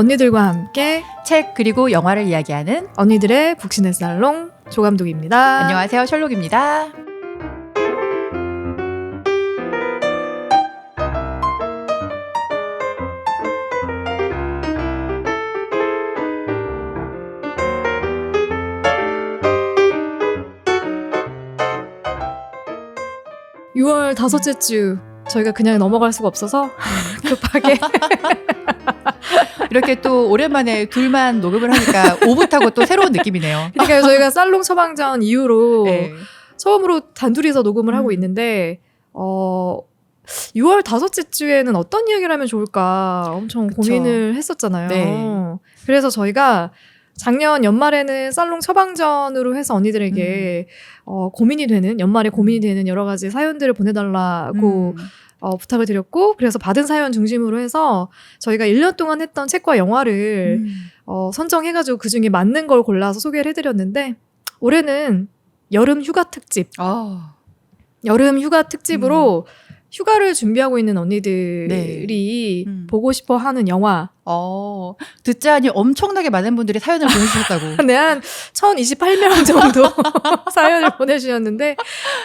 언니들과 함께 책 그리고 영화를 이야기하는 언니들의 북신의 살롱 조감독입니다. 안녕하세요, 셜록입니다. 6월 다섯째 주 저희가 그냥 넘어갈 수가 없어서 급하게 이렇게 또 오랜만에 둘만 녹음을 하니까 오붓하고 또 새로운 느낌이네요. 그러니까 저희가 살롱 처방전 이후로 네. 처음으로 단둘이서 녹음을 하고 있는데 6월 다섯째 주에는 어떤 이야기를 하면 좋을까 엄청 그쵸. 고민을 했었잖아요. 네. 그래서 저희가 작년 연말에는 살롱 처방전으로 해서 언니들에게 고민이 되는 연말에 고민이 되는 여러 가지 사연들을 보내달라고 부탁을 드렸고, 그래서 받은 사연 중심으로 해서 저희가 1년 동안 했던 책과 영화를 선정해가지고 그중에 맞는 걸 골라서 소개를 해드렸는데, 올해는 여름 휴가 특집, 여름 휴가 특집으로 휴가를 준비하고 있는 언니들이 보고 싶어 하는 영화. 듣자니 엄청나게 많은 분들이 사연을 보내주셨다고. 네, 한 1028명 정도 사연을 보내주셨는데,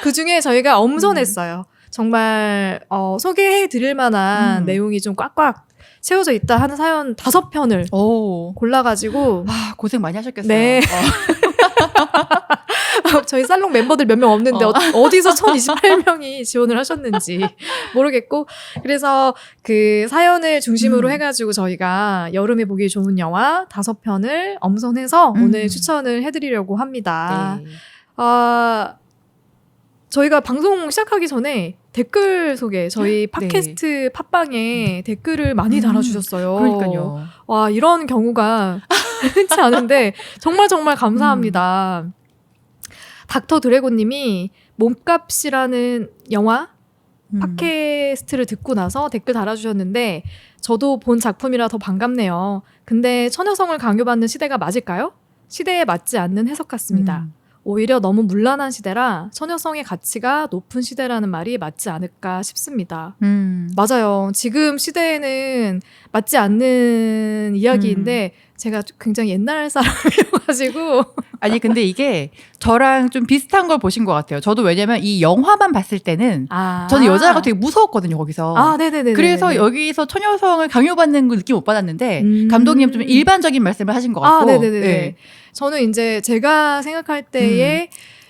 그 중에 저희가 엄선했어요. 정말 소개해 드릴 만한 내용이 좀 꽉꽉 채워져 있다 하는 사연 5편을 골라가지고. 고생 많이 하셨겠어요. 네. 저희 살롱 멤버들 몇 명 없는데 어디서 1028명이 지원을 하셨는지 모르겠고, 그래서 그 사연을 중심으로 해가지고 저희가 여름에 보기 좋은 영화 5편을 엄선해서 오늘 추천을 해드리려고 합니다. 네. 저희가 방송 시작하기 전에 댓글 소개, 저희 팟캐스트 팟빵에 댓글을 많이 달아주셨어요. 그러니까요. 와, 이런 경우가 흔치 않은데 정말 감사합니다. 닥터 드래곤님이 몸값이라는 영화 팟캐스트를 듣고 나서 댓글 달아주셨는데, 저도 본 작품이라 더 반갑네요. 근데 처녀성을 강요받는 시대가 맞을까요? 시대에 맞지 않는 해석 같습니다. 오히려 너무 문란한 시대라 처녀성의 가치가 높은 시대라는 말이 맞지 않을까 싶습니다. 맞아요. 지금 시대에는 맞지 않는 이야기인데 제가 굉장히 옛날 사람이어가지고 아니 근데 이게 저랑 좀 비슷한 걸 보신 것 같아요. 저도 왜냐면 이 영화만 봤을 때는 저는 여자가 되게 무서웠거든요, 거기서. 네네네. 그래서 여기서 처녀성을 강요받는 거 느낌 못 받았는데 감독님 좀 일반적인 말씀을 하신 것 같고. 네네네. 네. 저는 이제 제가 생각할 때에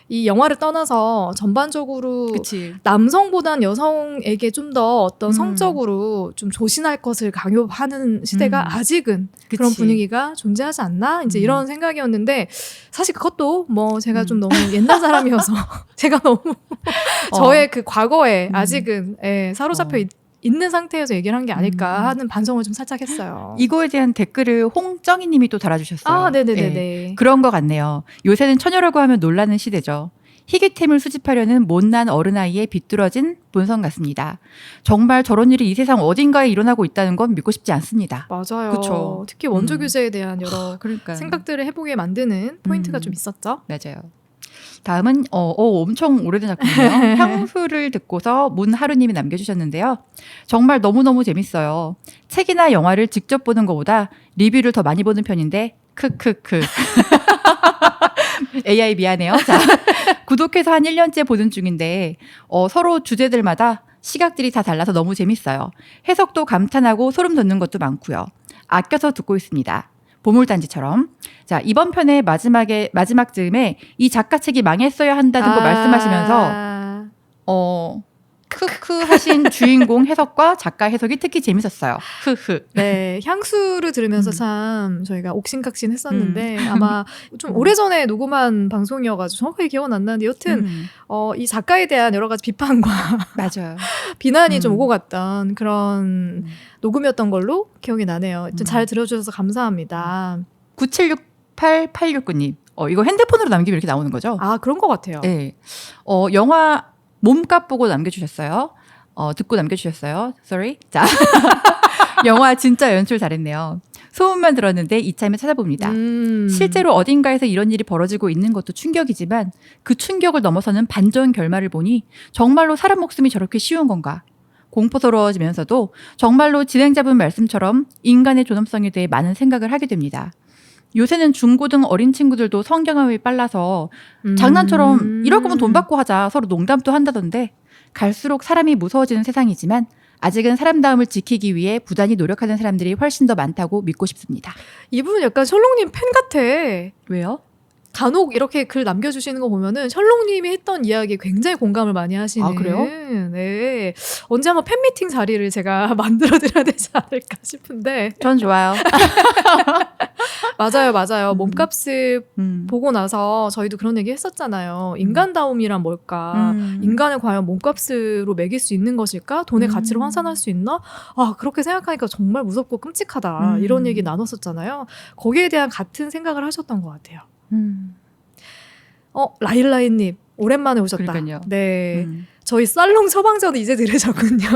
이 영화를 떠나서 전반적으로 남성보단 여성에게 좀 더 어떤 성적으로 좀 조신할 것을 강요하는 시대가 아직은 그런 분위기가 존재하지 않나? 이제 이런 생각이었는데, 사실 그것도 뭐 제가 좀 너무 옛날 사람이어서 제가 너무 저의 그 과거에 아직은 사로잡혀 있는 상태에서 얘기를 한 게 아닐까 하는 반성을 좀 살짝 했어요. 이거에 대한 댓글을 홍정희 님이 또 달아주셨어요. 네네네네. 네. 그런 것 같네요. 요새는 처녀라고 하면 놀라는 시대죠. 희귀템을 수집하려는 못난 어른아이의 비뚤어진 본성 같습니다. 정말 저런 일이 이 세상 어딘가에 일어나고 있다는 건 믿고 싶지 않습니다. 맞아요. 그쵸? 특히 원조 규제에 대한 여러 생각들을 해보게 만드는 포인트가 좀 있었죠. 맞아요. 다음은 엄청 오래된 작품이에요. 향수를 듣고서 문하루님이 남겨주셨는데요. 정말 너무너무 재밌어요. 책이나 영화를 직접 보는 것보다 리뷰를 더 많이 보는 편인데 크크크. AI 미안해요. 자, 구독해서 한 1년째 보는 중인데 서로 주제들마다 시각들이 다 달라서 너무 재밌어요. 해석도 감탄하고 소름 돋는 것도 많고요. 아껴서 듣고 있습니다. 보물단지처럼. 자, 이번 편의 마지막 즈음에 이 작가 책이 망했어야 한다는 거 말씀하시면서 크크 하신 주인공 해석과 작가 해석이 특히 재밌었어요. 흐흐. 네, 향수를 들으면서 참 저희가 옥신각신 했었는데 아마 좀 오래전에 녹음한 방송이어가지고 정확하게 기억은 안 나는데, 여튼 이 작가에 대한 여러 가지 비판과 맞아요. 비난이 좀 오고 갔던 그런 녹음이었던 걸로 기억이 나네요. 잘 들어주셔서 감사합니다. 9768-869님. 이거 핸드폰으로 남기면 이렇게 나오는 거죠? 그런 것 같아요. 네. 영화 몸값 보고 남겨주셨어요. 듣고 남겨주셨어요. Sorry. 자, 영화 진짜 연출 잘했네요. 소문만 들었는데 이참에 찾아봅니다. 실제로 어딘가에서 이런 일이 벌어지고 있는 것도 충격이지만 그 충격을 넘어서는 반전 결말을 보니 정말로 사람 목숨이 저렇게 쉬운 건가? 공포스러워지면서도 정말로 진행자분 말씀처럼 인간의 존엄성에 대해 많은 생각을 하게 됩니다. 요새는 중고등 어린 친구들도 성경험이 빨라서 장난처럼 이럴 거면 돈 받고 하자 서로 농담도 한다던데 갈수록 사람이 무서워지는 세상이지만 아직은 사람다움을 지키기 위해 부단히 노력하는 사람들이 훨씬 더 많다고 믿고 싶습니다. 이분은 약간 셜록님 팬 같아. 왜요? 간혹 이렇게 글 남겨주시는 거 보면은 셜록님이 했던 이야기에 굉장히 공감을 많이 하시는. 아, 그래요? 네. 언제 한번 팬미팅 자리를 제가 만들어드려야 되지 않을까 싶은데. 전 좋아요. 맞아요. 몸값을 음. 보고 나서 저희도 그런 얘기 했었잖아요. 인간다움이란 뭘까? 인간을 과연 몸값으로 매길 수 있는 것일까? 돈의 가치로 환산할 수 있나? 아, 그렇게 생각하니까 정말 무섭고 끔찍하다. 이런 얘기 나눴었잖아요. 거기에 대한 같은 생각을 하셨던 것 같아요. 라일라이님 오랜만에 오셨다. 그러니까요. 네, 저희 살롱 처방전 이제 들으셨군요.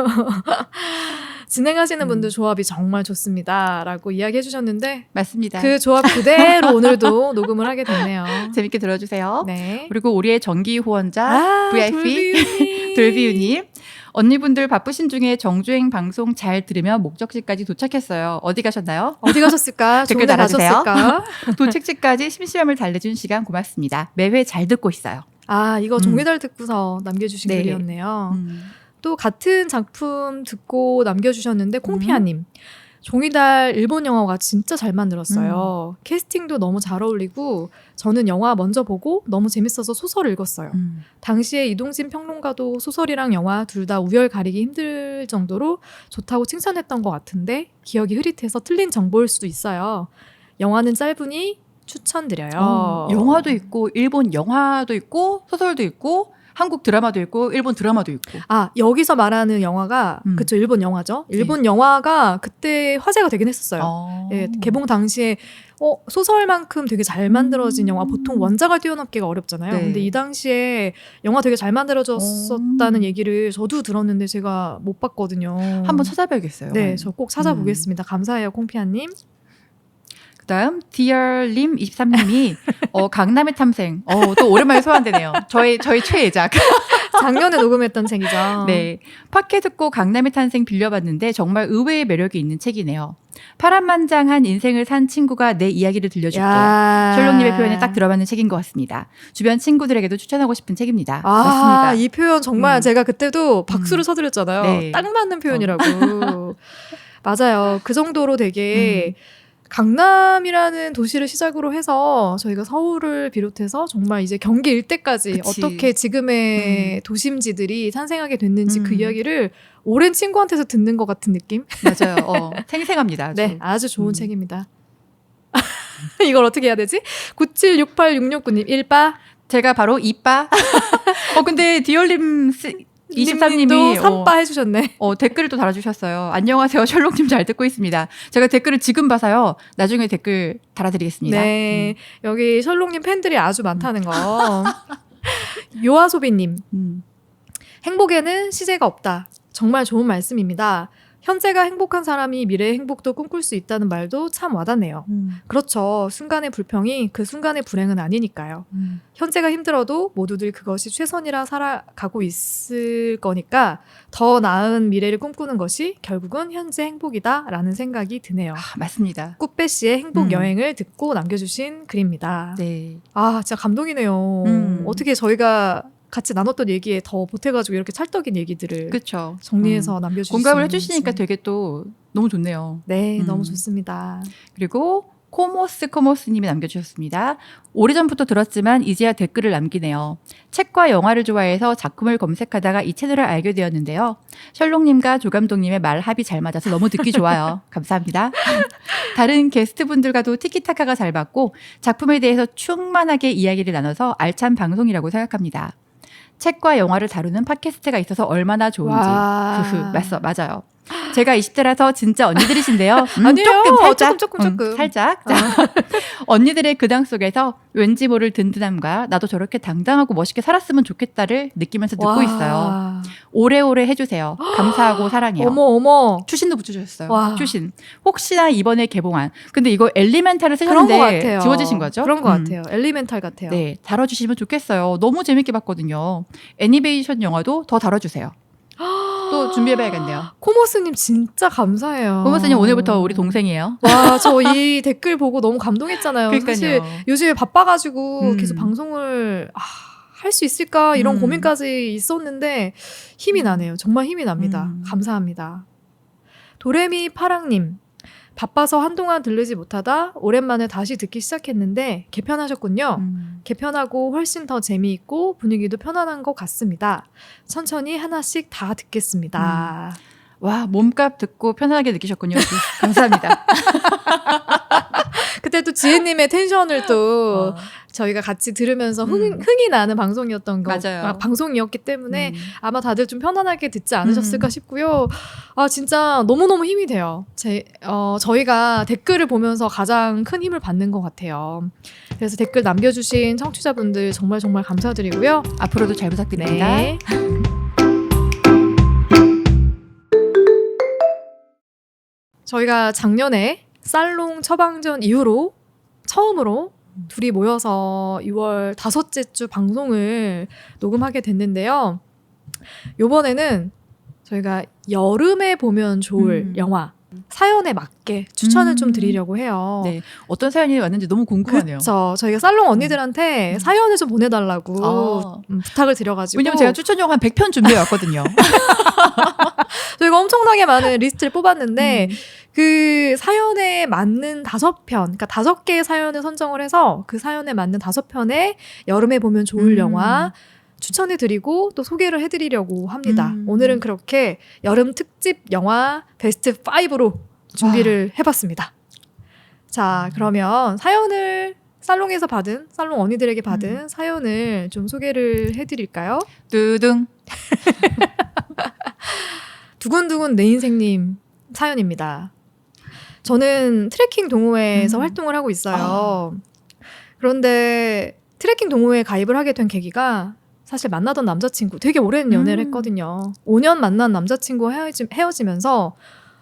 진행하시는 분들 조합이 정말 좋습니다라고 이야기해 주셨는데 맞습니다. 그 조합 그대로 오늘도 녹음을 하게 됐네요. 재밌게 들어주세요. 네. 그리고 우리의 정기 후원자 VIP 돌비유님. 돌비유님. 언니분들 바쁘신 중에 정주행 방송 잘 들으며 목적지까지 도착했어요. 어디 가셨나요? 어디 가셨을까? 댓글 좋은 데 달아주세요. 가셨을까? 도착지까지 심심함을 달래준 시간 고맙습니다. 매회 잘 듣고 있어요. 아, 이거 종이달 듣고서 남겨주신 네. 글이었네요. 또 같은 작품 듣고 남겨주셨는데 콩피아님. 종이달 일본 영화가 진짜 잘 만들었어요. 캐스팅도 너무 잘 어울리고 저는 영화 먼저 보고 너무 재밌어서 소설을 읽었어요. 당시에 이동진 평론가도 소설이랑 영화 둘 다 우열 가리기 힘들 정도로 좋다고 칭찬했던 것 같은데 기억이 흐릿해서 틀린 정보일 수도 있어요. 영화는 짧으니 추천드려요. 영화도 있고 일본 영화도 있고 소설도 있고 한국 드라마도 있고 일본 드라마도 있고. 아, 여기서 말하는 영화가 그쵸, 일본 영화죠. 일본 영화가 그때 화제가 되긴 했었어요. 예, 개봉 당시에 소설만큼 되게 잘 만들어진 영화, 보통 원작을 뛰어넘기가 어렵잖아요. 네. 근데 이 당시에 영화 되게 잘 만들어졌었다는 얘기를 저도 들었는데 제가 못 봤거든요. 한번 찾아봐야겠어요. 네, 저 꼭 찾아보겠습니다. 감사해요, 콩피아님. 그다음 디얼님 23님이 강남의 탐생. 또 오랜만에 소환되네요. 저희 최애작. 작년에 녹음했던 책이죠. 네. 팟캐 듣고 강남의 탄생 빌려봤는데 정말 의외의 매력이 있는 책이네요. 파란만장한 인생을 산 친구가 내 이야기를 들려줄게. 셜록님의 표현에 딱 들어맞는 책인 것 같습니다. 주변 친구들에게도 추천하고 싶은 책입니다. 맞습니다. 이 표현 정말 제가 그때도 박수를 쳐드렸잖아요. 네. 딱 맞는 표현이라고. 맞아요. 그 정도로 되게 강남이라는 도시를 시작으로 해서 저희가 서울을 비롯해서 정말 이제 경기 일대까지 그치. 어떻게 지금의 도심지들이 탄생하게 됐는지 그 이야기를 오랜 친구한테서 듣는 것 같은 느낌? 맞아요. 생생합니다. 아주. 네, 아주 좋은 책입니다. 이걸 어떻게 해야 되지? 97686669님 1바 제가 바로 이빠. 근데 디얼님 23님이 3바 해주셨네. 댓글을 또 달아주셨어요. 안녕하세요. 셜록님 잘 듣고 있습니다. 제가 댓글을 지금 봐서요. 나중에 댓글 달아드리겠습니다. 네, 여기 셜록님 팬들이 아주 많다는 거. 요아소비님, 행복에는 시제가 없다. 정말 좋은 말씀입니다. 현재가 행복한 사람이 미래의 행복도 꿈꿀 수 있다는 말도 참 와닿네요. 그렇죠. 순간의 불평이 그 순간의 불행은 아니니까요. 현재가 힘들어도 모두들 그것이 최선이라 살아가고 있을 거니까 더 나은 미래를 꿈꾸는 것이 결국은 현재 행복이다라는 생각이 드네요. 맞습니다. 꾸빼 씨의 행복 여행을 듣고 남겨주신 글입니다. 네. 진짜 감동이네요. 어떻게 저희가 같이 나눴던 얘기에 더 보태가지고 이렇게 찰떡인 얘기들을 그렇죠. 정리해서 남겨주시는 공감을 해주시니까 되게 또 너무 좋네요. 네, 너무 좋습니다. 그리고 코모스님이 남겨주셨습니다. 오래전부터 들었지만 이제야 댓글을 남기네요. 책과 영화를 좋아해서 작품을 검색하다가 이 채널을 알게 되었는데요. 셜록님과 조감독님의 말 합이 잘 맞아서 너무 듣기 좋아요. 감사합니다. 다른 게스트분들과도 티키타카가 잘 맞고 작품에 대해서 충만하게 이야기를 나눠서 알찬 방송이라고 생각합니다. 책과 영화를 다루는 팟캐스트가 있어서 얼마나 좋은지. 맞아요. 제가 20대라서 진짜 언니들이신데요. 아니에요. 조금. 살짝. 언니들의 근황 속에서 왠지 모를 든든함과 나도 저렇게 당당하고 멋있게 살았으면 좋겠다를 느끼면서 듣고 있어요. 오래오래 해주세요. 감사하고 사랑해요. 어머. 추신도 붙여주셨어요. 추신. 혹시나 이번에 개봉한. 근데 이거 엘리멘탈을 쓰셨는데 그런 것 같아요. 지워지신 거죠? 그런 것 같아요. 엘리멘탈 같아요. 네, 다뤄주시면 좋겠어요. 너무 재밌게 봤거든요. 애니메이션 영화도 더 다뤄주세요. 또 준비해봐야겠네요. 코모스님 진짜 감사해요. 고모스님 오늘부터 우리 동생이에요. 와, 저 이 댓글 보고 너무 감동했잖아요. 그러니까요. 사실 요즘에 바빠가지고 음. 계속 방송을 할 수 있을까 이런 고민까지 있었는데 힘이 나네요. 정말 힘이 납니다. 감사합니다. 도레미 파랑님. 바빠서 한동안 들르지 못하다 오랜만에 다시 듣기 시작했는데 개편하셨군요. 개편하고 훨씬 더 재미있고 분위기도 편안한 것 같습니다. 천천히 하나씩 다 듣겠습니다. 와, 몸값 듣고 편하게 느끼셨군요. 감사합니다. 그때 또 지혜님의 텐션을 또 저희가 같이 들으면서 흥이 나는 방송이었던 거, 맞아요. 방송이었기 때문에 아마 다들 좀 편안하게 듣지 않으셨을까 싶고요. 진짜 너무너무 힘이 돼요. 저희가 댓글을 보면서 가장 큰 힘을 받는 것 같아요. 그래서 댓글 남겨주신 청취자분들 정말 정말 감사드리고요. 앞으로도 잘 부탁드립니다. 네. 저희가 작년에 살롱 처방전 이후로 처음으로 둘이 모여서 6월 5째 주 방송을 녹음하게 됐는데요. 요번에는 저희가 여름에 보면 좋을 영화 사연에 맞게 추천을 좀 드리려고 해요. 네, 어떤 사연이 왔는지 너무 궁금하네요. 그렇죠. 저희가 살롱 언니들한테 사연을 좀 보내달라고 부탁을 드려가지고. 왜냐면 제가 추천 영화 한 100편 준비해왔거든요. 저희가 엄청나게 많은 리스트를 뽑았는데 그 사연에 맞는 5편, 그러니까 5개의 사연을 선정을 해서 그 사연에 맞는 5편의 여름에 보면 좋을 영화 추천해드리고 또 소개를 해드리려고 합니다. 오늘은 그렇게 여름 특집 영화 베스트 5로 준비를 해봤습니다. 자, 그러면 사연을 살롱에서 받은, 살롱 언니들에게 받은 사연을 좀 소개를 해드릴까요? 뚜둥. 두근두근 내 인생님 사연입니다. 저는 트레킹 동호회에서 활동을 하고 있어요. 그런데 트레킹 동호회에 가입을 하게 된 계기가 사실 만나던 남자친구, 되게 오랜 연애를 했거든요. 5년 만난 남자친구와 헤어지면서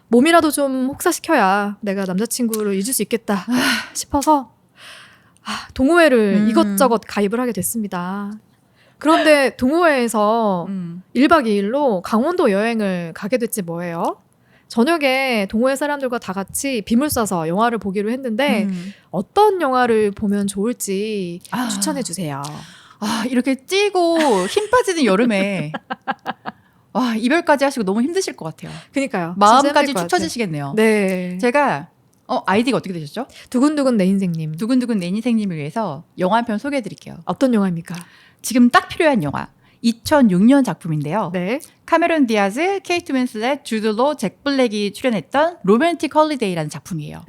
몸이라도 좀 혹사시켜야 내가 남자친구를 잊을 수 있겠다 싶어서 동호회를 이것저것 가입을 하게 됐습니다. 그런데 동호회에서 1박 2일로 강원도 여행을 가게 됐지 뭐예요. 저녁에 동호회 사람들과 다 같이 빔을 쏴서 영화를 보기로 했는데 어떤 영화를 보면 좋을지 추천해 주세요. 이렇게 찌고 힘 빠지는 여름에 이별까지 하시고 너무 힘드실 것 같아요. 그러니까요. 마음까지 축 처지시겠네요. 네. 제가 아이디가 어떻게 되셨죠? 두근두근 내 인생님. 두근두근 내 인생님을 위해서 영화 한 편 소개해드릴게요. 어떤 영화입니까? 지금 딱 필요한 영화. 2006년 작품인데요. 네. 카메론 디아즈, 케이트 윈슬렛, 주드 로, 잭 블랙이 출연했던 로맨틱 홀리데이라는 작품이에요.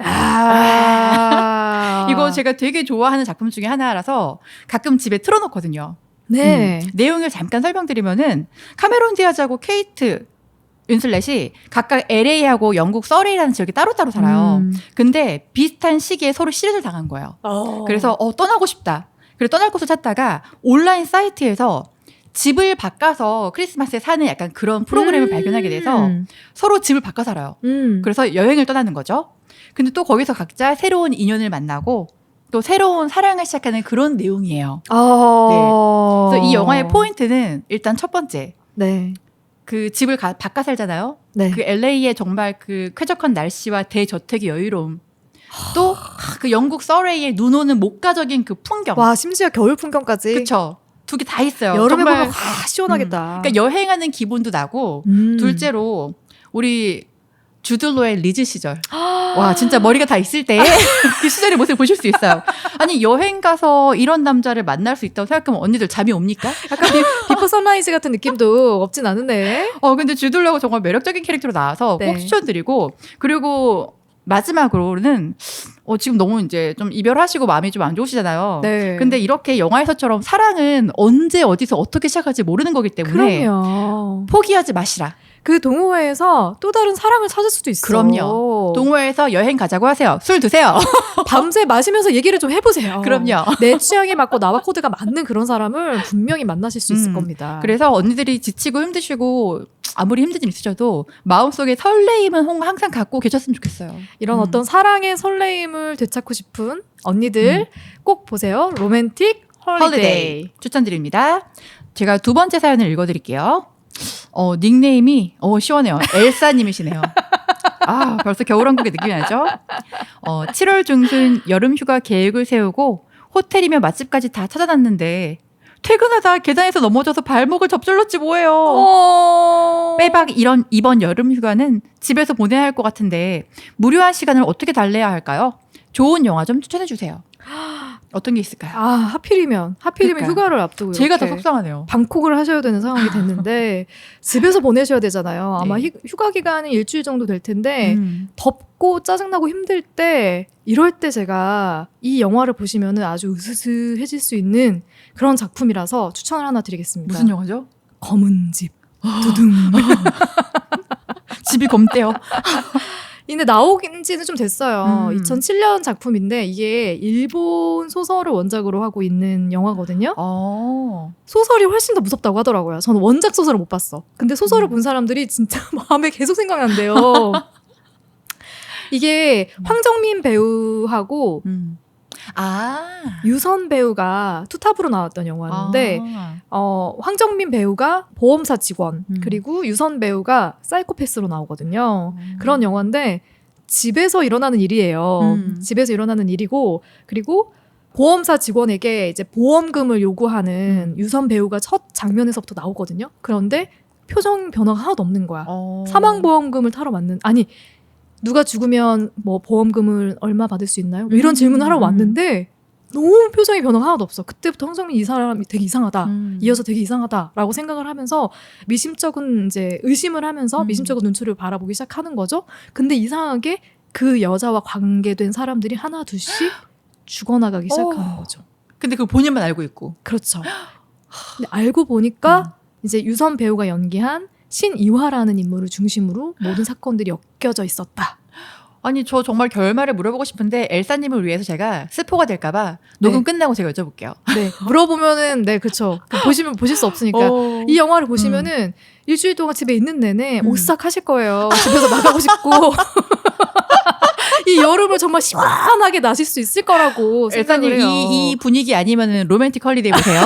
이거 제가 되게 좋아하는 작품 중에 하나라서 가끔 집에 틀어놓거든요. 네. 내용을 잠깐 설명드리면은 카메론 디아즈하고 케이트 윈슬렛이 각각 LA하고 영국 서레이라는 지역에 따로따로 살아요. 근데 비슷한 시기에 서로 실연을 당한 거예요. 그래서 떠나고 싶다. 그래서 떠날 곳을 찾다가 온라인 사이트에서 집을 바꿔서 크리스마스에 사는 약간 그런 프로그램을 발견하게 돼서 서로 집을 바꿔 살아요. 그래서 여행을 떠나는 거죠. 근데 또 거기서 각자 새로운 인연을 만나고 또 새로운 사랑을 시작하는 그런 내용이에요. 네. 그래서 이 영화의 포인트는 일단 첫 번째. 네. 그 집을 바꿔 살잖아요. 네. 그 LA의 정말 그 쾌적한 날씨와 대저택의 여유로움. 또 그 영국 서레이의 눈 오는 목가적인 그 풍경. 와, 심지어 겨울 풍경까지. 그쵸. 두 개 다 있어요. 여름에 정말 보면 시원하겠다. 그러니까 여행하는 기분도 나고 둘째로 우리 주들로의 리즈 시절. 와, 진짜 머리가 다 있을 때 그 시절의 모습을 보실 수 있어요. 아니, 여행 가서 이런 남자를 만날 수 있다고 생각하면 언니들 잠이 옵니까? 약간 비포 선라이즈 같은 느낌도 없진 않은데. 근데 주들로가 정말 매력적인 캐릭터로 나와서 네. 꼭 추천드리고, 그리고 마지막으로는 지금 너무 이제 좀 이별하시고 마음이 좀 안 좋으시잖아요. 네. 근데 이렇게 영화에서처럼 사랑은 언제 어디서 어떻게 시작할지 모르는 거기 때문에 그럼요. 포기하지 마시라. 그 동호회에서 또 다른 사랑을 찾을 수도 있어. 그럼요. 동호회에서 여행 가자고 하세요. 술 드세요. 밤새 마시면서 얘기를 좀 해보세요. 그럼요. 내 취향에 맞고 나와 코드가 맞는 그런 사람을 분명히 만나실 수 있을 겁니다. 그래서 언니들이 지치고 힘드시고 아무리 힘든 일 있으셔도 마음속에 설레임은 항상 갖고 계셨으면 좋겠어요. 이런 어떤 사랑의 설레임을 되찾고 싶은 언니들 꼭 보세요. 로맨틱 홀리데이. 추천드립니다. 제가 두 번째 사연을 읽어드릴게요. 닉네임이 시원해요. 엘사님이시네요. 아, 벌써 겨울왕국의 느낌이 나죠? 7월 중순 여름휴가 계획을 세우고 호텔이며 맛집까지 다 찾아놨는데 퇴근하다 계단에서 넘어져서 발목을 접질렀지 뭐예요. 빼박 이번 여름휴가는 집에서 보내야 할 것 같은데 무료한 시간을 어떻게 달래야 할까요? 좋은 영화 좀 추천해 주세요. 어떤 게 있을까요? 아, 하필이면 그러니까요. 휴가를 앞두고 제가 더 이렇게 속상하네요. 방콕을 하셔야 되는 상황이 됐는데 집에서 보내셔야 되잖아요. 아마 네. 휴가 기간이 일주일 정도 될 텐데 덥고 짜증나고 힘들 때 이럴 때 제가 이 영화를 보시면은 아주 으스스해질 수 있는 그런 작품이라서 추천을 하나 드리겠습니다. 무슨 영화죠? 검은 집. 두둥. 집이 검대요. 근데 나오긴 지는 좀 됐어요. 2007년 작품인데 이게 일본 소설을 원작으로 하고 있는 영화거든요. 소설이 훨씬 더 무섭다고 하더라고요. 저는 원작 소설을 못 봤어. 근데 소설을 본 사람들이 진짜 마음에 계속 생각난대요. 이게 황정민 배우하고 유선 배우가 투탑으로 나왔던 영화인데 황정민 배우가 보험사 직원 그리고 유선 배우가 사이코패스로 나오거든요. 그런 영화인데 집에서 일어나는 일이에요. 집에서 일어나는 일이고 그리고 보험사 직원에게 이제 보험금을 요구하는 유선 배우가 첫 장면에서부터 나오거든요. 그런데 표정 변화가 하나도 없는 거야. 사망보험금을 타러 왔는 아니 누가 죽으면 뭐 보험금을 얼마 받을 수 있나요? 뭐 이런 질문을 하러 왔는데 너무 표정의 변화가 하나도 없어. 그때부터 황정민 이 사람이 되게 이상하다. 이 여자 되게 이상하다라고 생각을 하면서 미심쩍은 이제 의심을 하면서 미심쩍은 눈초리를 바라보기 시작하는 거죠. 근데 이상하게 그 여자와 관계된 사람들이 하나 둘씩 죽어나가기 시작하는 거죠. 근데 그걸 본인만 알고 있고. 그렇죠. 근데 알고 보니까 이제 유선 배우가 연기한 신이화라는 인물을 중심으로 모든 사건들이 엮여져 있었다. 아니 저 정말 결말을 물어보고 싶은데 엘사님을 위해서 제가 스포가 될까봐 녹음 끝나고 제가 여쭤볼게요. 네, 물어보면은 네 그렇죠. 보시면 보실 수 없으니까 이 영화를 보시면은 일주일 동안 집에 있는 내내 오싹하실 거예요. 집에서 나가고 싶고 이 여름을 정말 시원하게 나실 수 있을 거라고 생각을 엘사님 해요. 이 분위기 아니면은 로맨틱 헐리데이 보세요.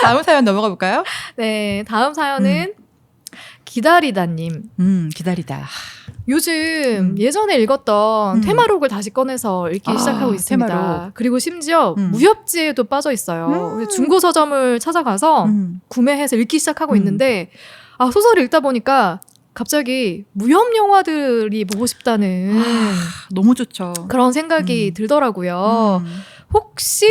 다음 사연 넘어가 볼까요? 네, 다음 사연은 기다리다님. 기다리다. 요즘 예전에 읽었던 테마록을 다시 꺼내서 읽기 시작하고 있습니다. 테마록. 그리고 심지어 무협지에도 빠져 있어요. 그래서 중고 서점을 찾아가서 구매해서 읽기 시작하고 있는데 소설을 읽다 보니까 갑자기 무협 영화들이 보고 싶다는 너무 좋죠. 그런 생각이 들더라고요. 혹시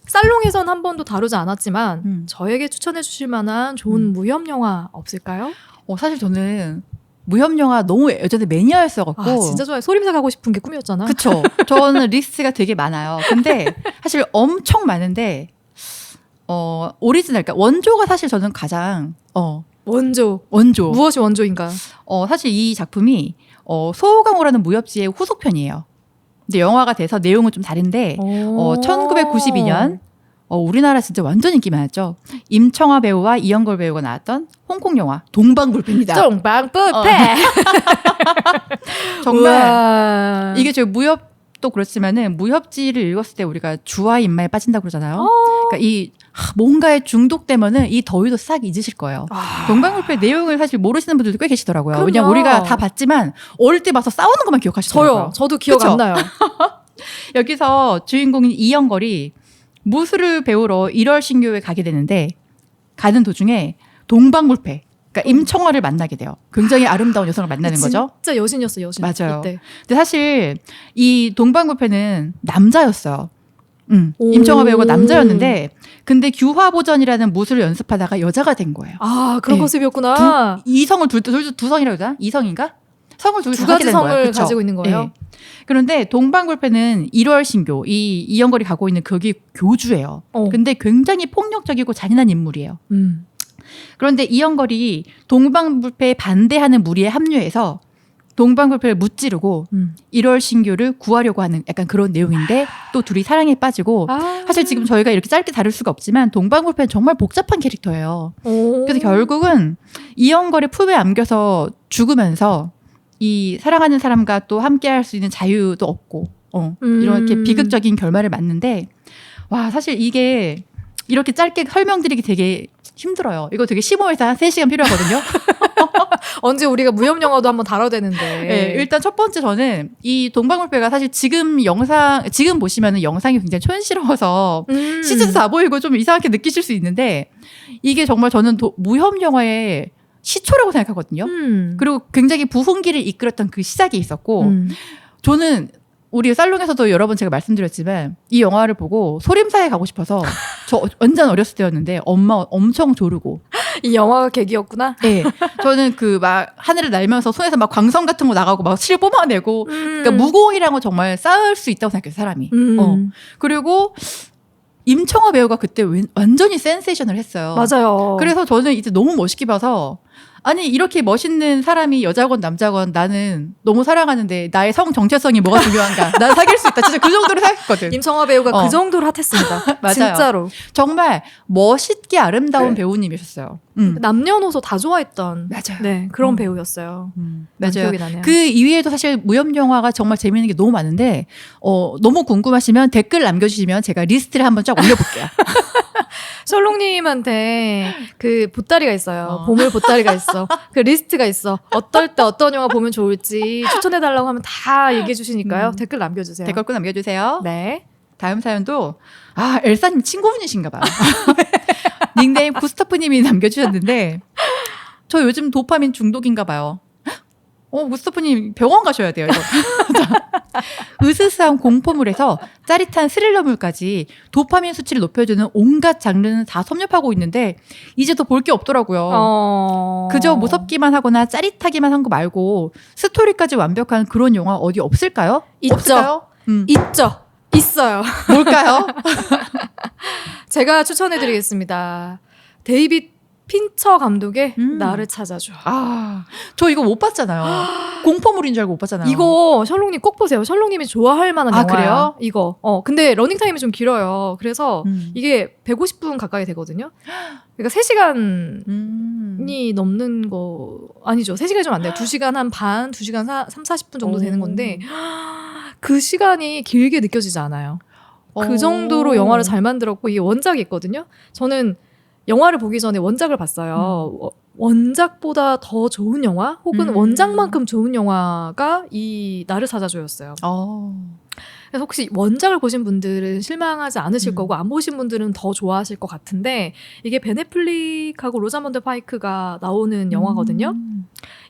살롱에선 한 번도 다루지 않았지만 저에게 추천해 주실 만한 좋은 무협 영화 없을까요? 사실 저는 무협 영화 너무 예전에 매니아였어갖고 진짜 좋아요. 소림사 가고 싶은 게 꿈이었잖아. 그쵸. 저는 리스트가 되게 많아요. 근데 사실 엄청 많은데 오리지널 그러니까 원조가 사실 저는 가장 원조 무엇이 원조인가? 사실 이 작품이 소호강호라는 무협지의 후속편이에요. 근데 영화가 돼서 내용은 좀 다른데 1992년 우리나라 진짜 완전 인기 많았죠. 임청아 배우와 이영걸 배우가 나왔던 홍콩 영화 동방불패입니다. 동방불패. 정말 우와. 이게 저 무협도 그렇지만은 무협지를 읽었을 때 우리가 주와 인마에 빠진다고 그러잖아요. 그러니까 이 뭔가에 중독되면은 이 더위도 싹 잊으실 거예요. 동방불패 내용을 사실 모르시는 분들도 꽤 계시더라고요. 그럼요. 왜냐면 우리가 다 봤지만 어릴 때 봐서 싸우는 것만 기억하시더라고요. 저도 기억 그쵸? 안 나요. 여기서 주인공인 이영걸이 무술을 배우러 1월 신교에 가게 되는데 가는 도중에 동방불패 그러니까 임청아를 만나게 돼요. 굉장히 아름다운 여성을 만나는 거죠. 진짜 여신이었어 여신. 맞아요. 이때. 근데 사실 이 동방불패는 남자였어요. 임청아 배우가 남자였는데 근데 규화보전이라는 무술을 연습하다가 여자가 된 거예요. 그런 네. 컨셉이었구나. 이성을 두 성이라고 해야 되나? 이성인가? 성을 두 가지 성을 가지고 있는 거예요. 네. 그런데 동방불패는 1월 신교 이 이영걸이 가고 있는 거기 교주예요. 근데 굉장히 폭력적이고 잔인한 인물이에요. 그런데 이영걸이 동방불패에 반대하는 무리에 합류해서 동방불패를 무찌르고 1월 신교를 구하려고 하는 약간 그런 내용인데 또 둘이 사랑에 빠지고 사실 지금 저희가 이렇게 짧게 다룰 수가 없지만 동방불패는 정말 복잡한 캐릭터예요. 그래서 결국은 이영걸의 품에 안겨서 죽으면서 이 사랑하는 사람과 또 함께할 수 있는 자유도 없고 이렇게 비극적인 결말을 맞는데 와 사실 이게 이렇게 짧게 설명드리기 되게 힘들어요. 이거 되게 15에서 한 3시간 필요하거든요. 언제 우리가 무협 영화도 한번 다뤄야 되는데. 네, 일단 첫 번째 저는 이 동방불패가 사실 지금 보시면은 영상이 굉장히 촌스러워서 시즌 4 보이고 좀 이상하게 느끼실 수 있는데 이게 정말 저는 무협 영화의 시초라고 생각하거든요. 그리고 굉장히 부흥기를 이끌었던 그 시작이 있었고 저는 우리 살롱에서도 여러 번 제가 말씀드렸지만 이 영화를 보고 소림사에 가고 싶어서 저 완전 어렸을 때였는데 엄마 엄청 조르고 이 영화가 계기였구나. 네, 저는 그 막 하늘을 날면서 손에서 막 광선 같은 거 나가고 막 실 뽑아내고 그러니까 무공이라는 건 정말 쌓을 수 있다고 생각해요 사람이. 그리고 임청아 배우가 그때 완전히 센세이션을 했어요. 맞아요. 그래서 저는 이제 너무 멋있게 봐서 아니 이렇게 멋있는 사람이 여자건 남자건 나는 너무 사랑하는데 나의 성 정체성이 뭐가 중요한가? 난 사귈 수 있다. 진짜 그 정도로 생각했거든. 임청아 배우가 그 정도로 핫했습니다. 맞아요. 진짜로. 정말 멋있게 아름다운 배우님이셨어요. 남녀노소 다 좋아했던 맞아요. 네, 그런 배우였어요. 맞아요. 기억이 나네요. 그 이외에도 사실 무협 영화가 정말 재미있는 게 너무 많은데 너무 궁금하시면 댓글 남겨주시면 제가 리스트를 한번 쫙 올려볼게요. 솔롱님한테 그 보따리가 있어요. 보물 보따리가 있어. 그 리스트가 있어. 어떨 때 어떤 영화 보면 좋을지 추천해달라고 하면 다 얘기해 주시니까요. 댓글 남겨주세요. 댓글 꼭 남겨주세요. 네. 다음 사연도 엘사님 친구분이신가 봐요. 닉네임 구스타프님이 남겨주셨는데 저 요즘 도파민 중독인가 봐요. 구스타프님 병원 가셔야 돼요. 이거. 으스스한 공포물에서 짜릿한 스릴러물까지 도파민 수치를 높여주는 온갖 장르는 다 섭렵하고 있는데 이제 더 볼 게 없더라고요. 그저 무섭기만 하거나 짜릿하기만 한 거 말고 스토리까지 완벽한 그런 영화 어디 없을까요? 있죠. 없을까요? 있죠. 있어요. 뭘까요? 제가 추천해드리겠습니다. 데이빗 핀처 감독의 나를 찾아줘. 저 이거 못 봤잖아요. 공포물인 줄 알고 못 봤잖아요. 이거 셜록님 꼭 보세요. 셜록님이 좋아할 만한 영화예요. 그래요? 이거. 근데 러닝타임이 좀 길어요. 그래서 이게 150분 가까이 되거든요. 그러니까 3시간이 넘는 거 아니죠. 3시간이 좀 안 돼요. 2시간 한 반, 2시간 3, 40분 정도 되는 건데 그 시간이 길게 느껴지지 않아요. 그 정도로 영화를 잘 만들었고 이게 원작이 있거든요. 저는 영화를 보기 전에 원작을 봤어요. 원작보다 더 좋은 영화 혹은 원작만큼 좋은 영화가 이 나를 찾아줘였어요. 그래서 혹시 원작을 보신 분들은 실망하지 않으실 거고 안 보신 분들은 더 좋아하실 것 같은데 이게 벤 애플릭하고 로자먼드 파이크가 나오는 영화거든요.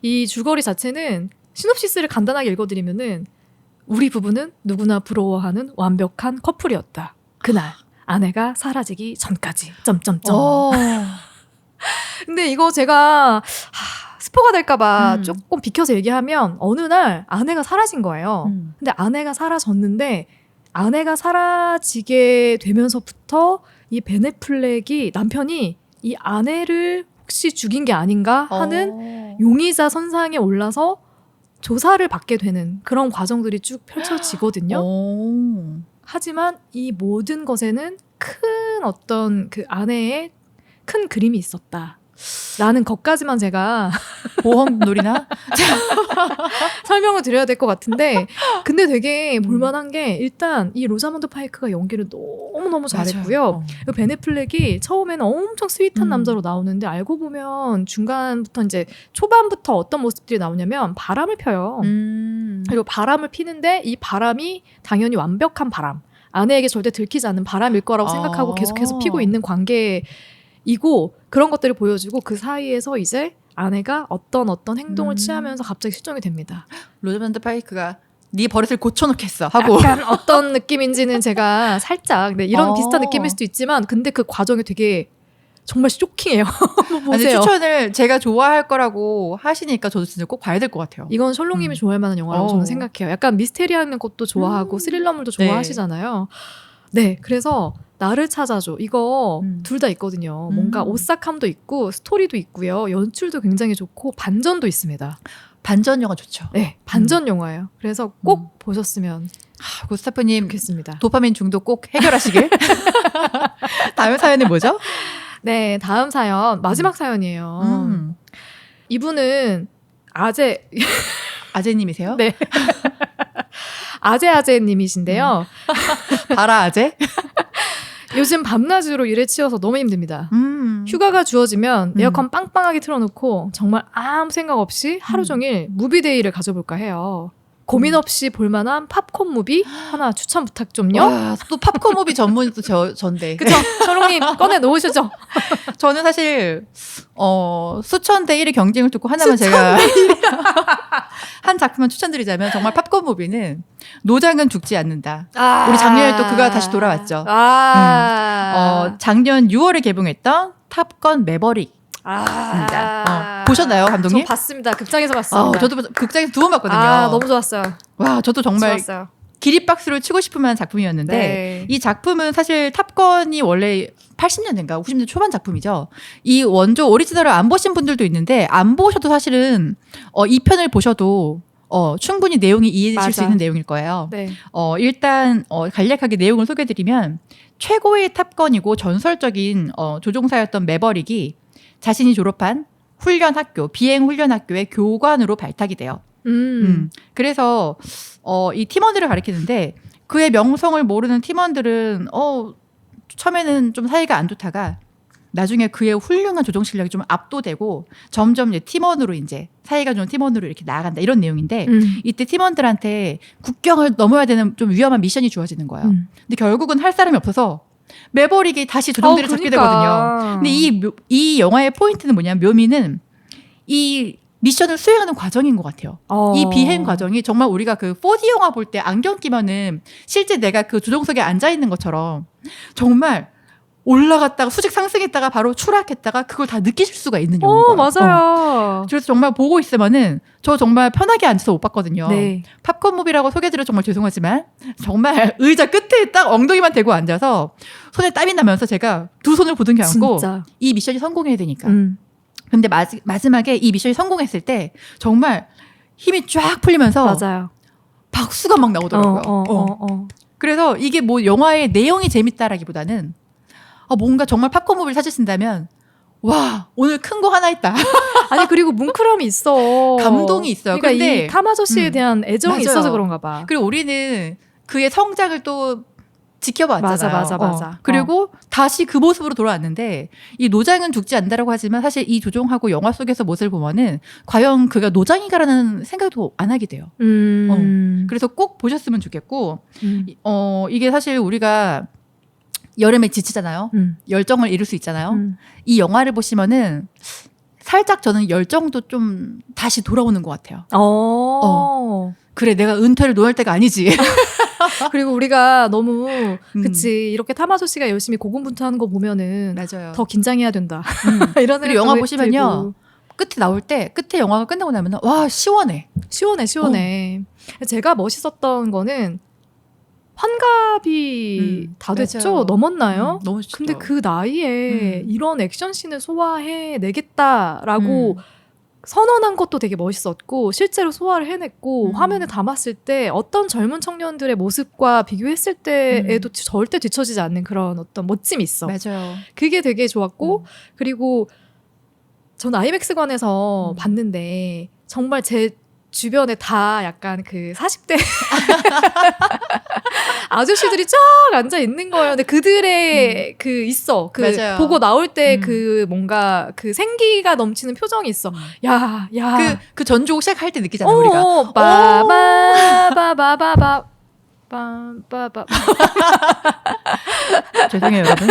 이 줄거리 자체는 시놉시스를 간단하게 읽어드리면은 우리 부부는 누구나 부러워하는 완벽한 커플이었다. 그날 아내가 사라지기 전까지. 근데 이거 제가 스포가 될까봐 조금 비켜서 얘기하면 어느 날 아내가 사라진 거예요. 근데 아내가 사라졌는데 아내가 사라지게 되면서부터 이 벤 애플렉이 남편이 이 아내를 혹시 죽인 게 아닌가 하는 용의자 선상에 올라서 조사를 받게 되는 그런 과정들이 쭉 펼쳐지거든요. 하지만 이 모든 것에는 큰 어떤 그 아내의 큰 그림이 있었다. 라는 것까지만 제가 보험놀이나 설명을 드려야 될 것 같은데 근데 되게 볼만한 게 일단 이 로자먼드 파이크가 연기를 너무너무 잘했고요. 벤 애플렉이 처음에는 엄청 스윗한 남자로 나오는데 알고 보면 중간부터 이제 초반부터 어떤 모습들이 나오냐면 바람을 펴요. 그리고 바람을 피는데 이 바람이 당연히 완벽한 바람. 아내에게 절대 들키지 않는 바람일 거라고 생각하고 계속해서 피고 있는 관계이고 그런 것들을 보여주고 그 사이에서 이제 아내가 어떤 행동을 취하면서 갑자기 실종이 됩니다. 로자먼드 파이크가 네 버릇을 고쳐놓겠어 하고 약간 어떤 느낌인지는 제가 살짝 이런 비슷한 느낌일 수도 있지만 근데 그 과정이 되게 정말 쇼킹해요. 보세요. 아니, 추천을 제가 좋아할 거라고 하시니까 저도 진짜 꼭 봐야 될 것 같아요. 이건 셜록님이 좋아할 만한 영화라고 저는 생각해요. 약간 미스테리한 것도 좋아하고 스릴러물도 좋아하시잖아요. 네, 그래서 나를 찾아줘. 이거 둘 다 있거든요. 뭔가 오싹함도 있고 스토리도 있고요. 연출도 굉장히 좋고 반전도 있습니다. 반전 영화 좋죠. 네, 반전 영화예요. 그래서 꼭 보셨으면 구스타프님 좋겠습니다. 도파민 중독 꼭 해결하시길. 다음 사연은 뭐죠? 네, 다음 사연 마지막 사연이에요. 이분은 아재님이세요? 네. 아재님이신데요. 바라 아재? 요즘 밤낮으로 일에 치여서 너무 힘듭니다. 휴가가 주어지면 에어컨 빵빵하게 틀어놓고 정말 아무 생각 없이 하루 종일 무비데이를 가져볼까 해요. 고민 없이 볼만한 팝콘 무비 하나 추천 부탁 좀요. 와, 또 팝콘 무비 전문이 또 전데. 그쵸? 철웅님 꺼내 놓으시죠. 저는 사실 수천 대 1의 경쟁을 뚫고 하나만 제가 한 작품만 추천드리자면 정말 팝콘 무비는 노장은 죽지 않는다. 우리 작년에 또 그가 다시 돌아왔죠. 작년 6월에 개봉했던 탑건 매버릭. 보셨나요, 감독님? 저 봤습니다. 극장에서 봤습니다. 저도 극장에서 2번 봤거든요. 너무 좋았어요. 와, 저도 정말 좋았어요. 기립박수를 치고 싶을 만한 작품이었는데 네. 이 작품은 사실 탑건이 원래 80년대인가 90년대 초반 작품이죠. 이 원조 오리지널을 안 보신 분들도 있는데 안 보셔도 사실은 이 편을 보셔도 충분히 내용이 이해되실 수 있는 내용일 거예요. 네. 일단 간략하게 내용을 소개해드리면 최고의 탑건이고 전설적인 조종사였던 매버릭이 자신이 졸업한 훈련학교, 비행훈련학교의 교관으로 발탁이 돼요. 그래서 이 팀원들을 가리키는데 그의 명성을 모르는 팀원들은 처음에는 좀 사이가 안 좋다가 나중에 그의 훌륭한 조종 실력이 좀 압도되고 점점 이제 팀원으로 이제 사이가 좋은 팀원으로 이렇게 나아간다 이런 내용인데 이때 팀원들한테 국경을 넘어야 되는 좀 위험한 미션이 주어지는 거예요. 근데 결국은 할 사람이 없어서 매버릭이 다시 조종대를 잡게 되거든요. 근데 이 영화의 포인트는 뭐냐면 묘미는 이 미션을 수행하는 과정인 것 같아요. 이 비행 과정이 정말 우리가 그 4D 영화 볼 때 안경 끼면은 실제 내가 그 조종석에 앉아 있는 것처럼 정말 올라갔다가 수직 상승했다가 바로 추락했다가 그걸 다 느끼실 수가 있는 영화인 거예요. 맞아요. 그래서 정말 보고 있으면은 저 정말 편하게 앉아서 못 봤거든요. 네. 팝콘 무비라고 소개드려 정말 죄송하지만 정말 의자 끝에 딱 엉덩이만 대고 앉아서 손에 땀이 나면서 제가 두 손을 부둥켜 안고 진짜. 이 미션이 성공해야 되니까. 근데 마지막에 이 미션이 성공했을 때 정말 힘이 쫙 풀리면서 맞아요. 박수가 막 나오더라고요. 그래서 이게 뭐 영화의 내용이 재밌다라기보다는 뭔가 정말 팝콘 무비를 찾으신다면 와 오늘 큰 거 하나 있다. 아니 그리고 뭉클함이 있어. 감동이 있어요. 그러니까 근데 이 탐 아저씨에 대한 애정이 맞아요. 있어서 그런가 봐. 그리고 우리는 그의 성장을 또 지켜봤잖아요. 맞아. 그리고 다시 그 모습으로 돌아왔는데 이 노장은 죽지 않는다라고 하지만 사실 이 조종하고 영화 속에서 모습을 보면은 과연 그가 노장인가라는 생각도 안 하게 돼요. 그래서 꼭 보셨으면 좋겠고 이게 사실 우리가 여름에 지치잖아요. 열정을 잃을 수 있잖아요. 이 영화를 보시면은 살짝 저는 열정도 좀 다시 돌아오는 것 같아요. 그래 내가 은퇴를 놓을 때가 아니지. 그리고 우리가 너무 그치 이렇게 탐 아저씨가 열심히 고군분투하는 거 보면은 맞아요. 더 긴장해야 된다. 이런 그리고 영화 보시면요. 끝에 나올 때 끝에 영화가 끝나고 나면 와 시원해. 시원해. 제가 멋있었던 거는 환갑이 다 됐죠? 맞아요. 넘었나요? 너무 좋죠. 근데 그 나이에 이런 액션씬을 소화해내겠다라고 선언한 것도 되게 멋있었고 실제로 소화를 해냈고 화면에 담았을 때 어떤 젊은 청년들의 모습과 비교했을 때에도 절대 뒤처지지 않는 그런 어떤 멋짐이 있어. 맞아요. 그게 되게 좋았고 그리고 전 아이맥스관에서 봤는데 정말 제 주변에 다 약간 그 40대 아저씨들이 쫙 앉아 있는 거예요. 근데 그들의 그 있어. 그 맞아요. 보고 나올 때 그 뭔가 그 생기가 넘치는 표정이 있어. 야. 그 전주곡 시작할 때 느끼잖아요, 우리가. 빠바바바바바. 죄송해요, 여러분.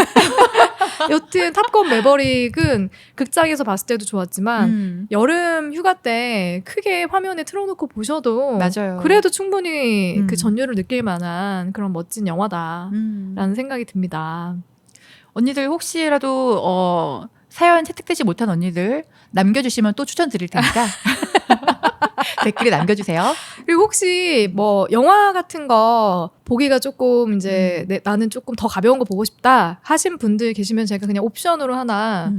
여튼 탑건 매버릭은 극장에서 봤을 때도 좋았지만 여름 휴가 때 크게 화면에 틀어놓고 보셔도 맞아요. 그래도 충분히 그 전율을 느낄 만한 그런 멋진 영화다라는 생각이 듭니다. 언니들 혹시라도 사연 채택되지 못한 언니들 남겨주시면 또 추천드릴 테니까 댓글에 남겨주세요. 그리고 혹시 뭐 영화 같은 거 보기가 조금 이제 나는 조금 더 가벼운 거 보고 싶다 하신 분들 계시면 제가 그냥 옵션으로 하나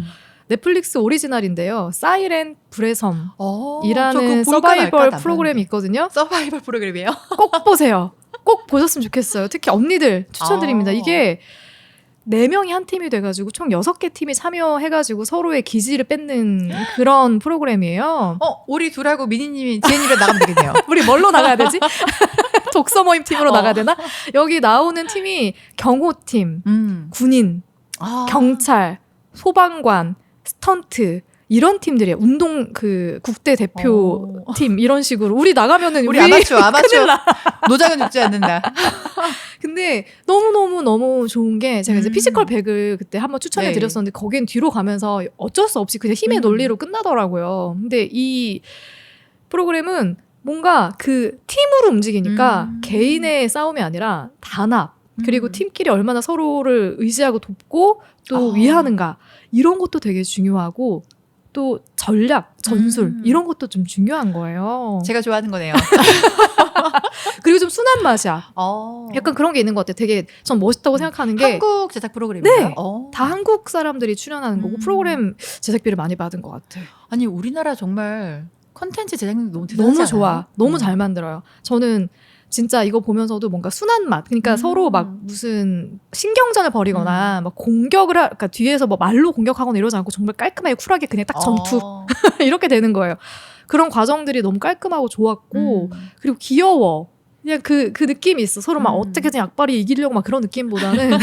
넷플릭스 오리지널인데요. 사이렌 불의 섬이라는 서바이벌 프로그램이 있거든요. 서바이벌 프로그램이에요? 꼭 보세요. 꼭 보셨으면 좋겠어요. 특히 언니들 추천드립니다. 이게 4명이 한 팀이 돼가지고 총 6개 팀이 참여해가지고 서로의 기지를 뺏는 그런 프로그램이에요. 우리 둘하고 미니님이 지혜님이랑 나가면 되겠네요. 우리 뭘로 나가야 되지? 독서 모임 팀으로 나가야 되나? 여기 나오는 팀이 경호팀, 군인, 경찰, 소방관, 스턴트 이런 팀들이에요. 운동 그 국대 대표 팀 이런 식으로 우리 나가면은 우리 아마추어 노장은 죽지 않는다. 근데 너무 좋은 게 제가 이제 피지컬 100을 그때 한번 추천해 드렸었는데 거긴 뒤로 가면서 어쩔 수 없이 그냥 힘의 논리로 끝나더라고요. 근데 이 프로그램은 뭔가 그 팀으로 움직이니까 개인의 싸움이 아니라 단합 그리고 팀끼리 얼마나 서로를 의지하고 돕고 또 위하는가 이런 것도 되게 중요하고 또 전략, 전술 이런 것도 좀 중요한 거예요. 제가 좋아하는 거네요. 그리고 좀 순한 맛이야. 약간 그런 게 있는 것 같아요. 되게 전 멋있다고 생각하는 게 한국 제작 프로그램이에요. 네, 다 한국 사람들이 출연하는 거고 프로그램 제작비를 많이 받은 것 같아요. 아니 우리나라 정말 컨텐츠 제작력 너무 대단하지 너무 않아요? 좋아. 너무 잘 만들어요. 저는 진짜 이거 보면서도 뭔가 순한 맛. 그러니까 서로 막 무슨 신경전을 벌이거나 막 공격을 그러니까 뒤에서 뭐 말로 공격하거나 이러지 않고 정말 깔끔하게 쿨하게 그냥 딱 전투 이렇게 되는 거예요. 그런 과정들이 너무 깔끔하고 좋았고 그리고 귀여워. 그냥 그 느낌이 있어. 서로 막 어떻게든 약발이 이기려고 막 그런 느낌보다는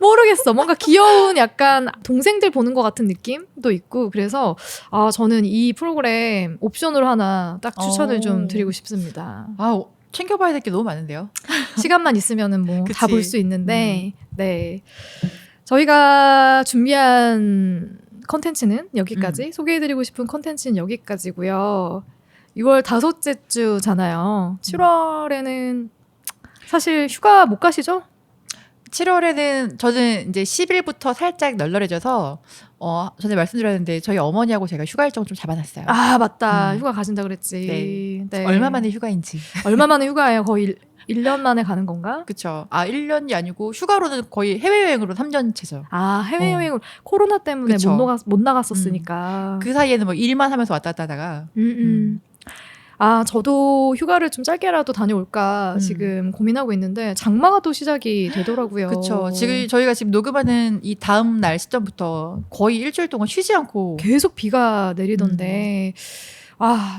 모르겠어. 뭔가 귀여운 약간 동생들 보는 것 같은 느낌도 있고 그래서 저는 이 프로그램 옵션으로 하나 딱 추천을 좀 드리고 싶습니다. 챙겨봐야 될 게 너무 많은데요. 시간만 있으면은 뭐 다 볼 수 있는데 네 저희가 준비한 컨텐츠는 여기까지 소개해드리고 싶은 컨텐츠는 여기까지고요. 6월 5째 주잖아요. 7월에는 사실 휴가 못 가시죠? 7월에는 저는 이제 10일부터 살짝 널널해져서 전에 말씀드렸는데 저희 어머니하고 제가 휴가 일정 좀 잡아놨어요. 맞다. 휴가 가신다 그랬지. 네. 얼마 만에 휴가인지. 얼마 만에 휴가예요? 거의 1년 만에 가는 건가? 그쵸. 1년이 아니고 휴가로는 거의 해외여행으로 3년째죠. 해외여행으로 코로나 때문에 그쵸. 못 나갔었으니까. 그 사이에는 뭐 일만 하면서 왔다 갔다 하다가 저도 휴가를 좀 짧게라도 다녀올까 지금 고민하고 있는데 장마가 또 시작이 되더라고요. 그렇죠. 지금 저희가 지금 녹음하는 이 다음 날 시점부터 거의 일주일 동안 쉬지 않고 계속 비가 내리던데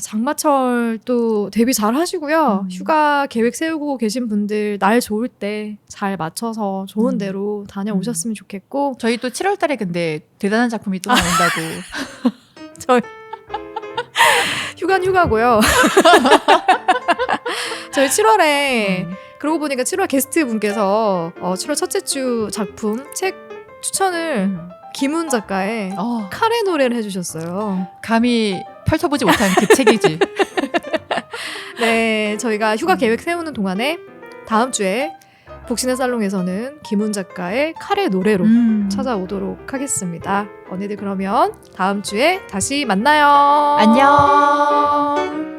장마철 또 대비 잘 하시고요. 휴가 계획 세우고 계신 분들 날 좋을 때 잘 맞춰서 좋은 데로 다녀오셨으면 좋겠고 저희 또 7월 달에 근데 대단한 작품이 또 나온다고 저희 휴가고요. 저희 7월에 그러고 보니까 7월 게스트 분께서 7월 첫째 주 작품 책 추천을 김훈 작가의 카레 노래를 해주셨어요. 감히 펼쳐보지 못한 그 책이지. 네, 저희가 휴가 계획 세우는 동안에 다음 주에 복신의 살롱에서는 김훈 작가의 카레 노래로 찾아오도록 하겠습니다. 언니들 그러면 다음 주에 다시 만나요. 안녕.